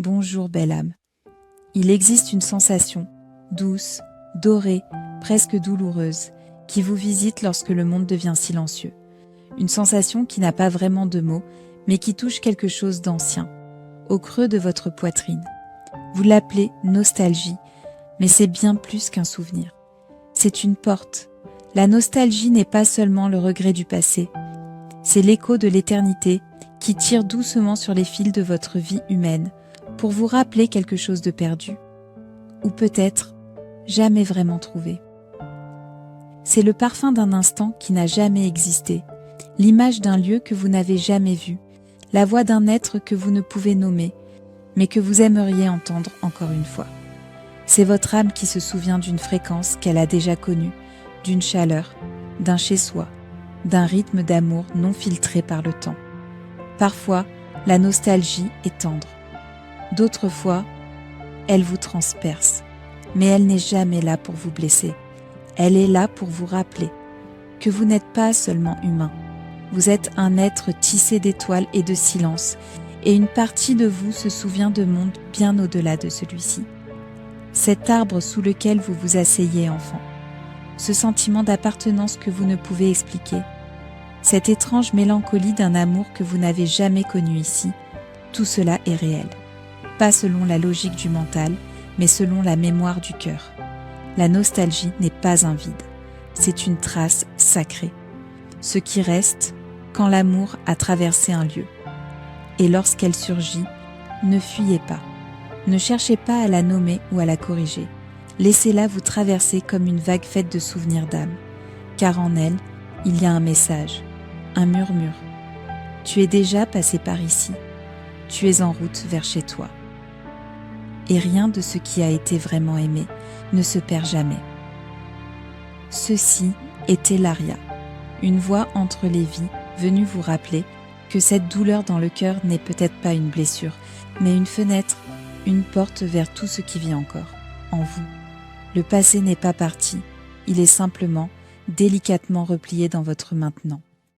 Bonjour belle âme. Il existe une sensation, douce, dorée, presque douloureuse, qui vous visite lorsque le monde devient silencieux. Une sensation qui n'a pas vraiment de mots, mais qui touche quelque chose d'ancien, au creux de votre poitrine. Vous l'appelez nostalgie, mais c'est bien plus qu'un souvenir. C'est une porte. La nostalgie n'est pas seulement le regret du passé, c'est l'écho de l'éternité qui tire doucement sur les fils de votre vie humaine pour vous rappeler quelque chose de perdu, ou peut-être jamais vraiment trouvé. C'est le parfum d'un instant qui n'a jamais existé, l'image d'un lieu que vous n'avez jamais vu, la voix d'un être que vous ne pouvez nommer, mais que vous aimeriez entendre encore une fois. C'est votre âme qui se souvient d'une fréquence qu'elle a déjà connue, d'une chaleur, d'un chez-soi, d'un rythme d'amour non filtré par le temps. Parfois, la nostalgie est tendre. D'autres fois, elle vous transperce. Mais elle n'est jamais là pour vous blesser. Elle est là pour vous rappeler que vous n'êtes pas seulement humain. Vous êtes un être tissé d'étoiles et de silence, et une partie de vous se souvient de mondes bien au-delà de celui-ci. Cet arbre sous lequel vous vous asseyez enfant, ce sentiment d'appartenance que vous ne pouvez expliquer, cette étrange mélancolie d'un amour que vous n'avez jamais connu ici, tout cela est réel. Pas selon la logique du mental, mais selon la mémoire du cœur. La nostalgie n'est pas un vide, c'est une trace sacrée. Ce qui reste quand l'amour a traversé un lieu. Et lorsqu'elle surgit, ne fuyez pas. Ne cherchez pas à la nommer ou à la corriger. Laissez-la vous traverser comme une vague faite de souvenirs d'âme. Car en elle, il y a un message, un murmure. Tu es déjà passé par ici. Tu es en route vers chez toi. Et rien de ce qui a été vraiment aimé ne se perd jamais. Ceci était l'Aria, une voix entre les vies venue vous rappeler que cette douleur dans le cœur n'est peut-être pas une blessure, mais une fenêtre, une porte vers tout ce qui vit encore, en vous. Le passé n'est pas parti, il est simplement délicatement replié dans votre maintenant.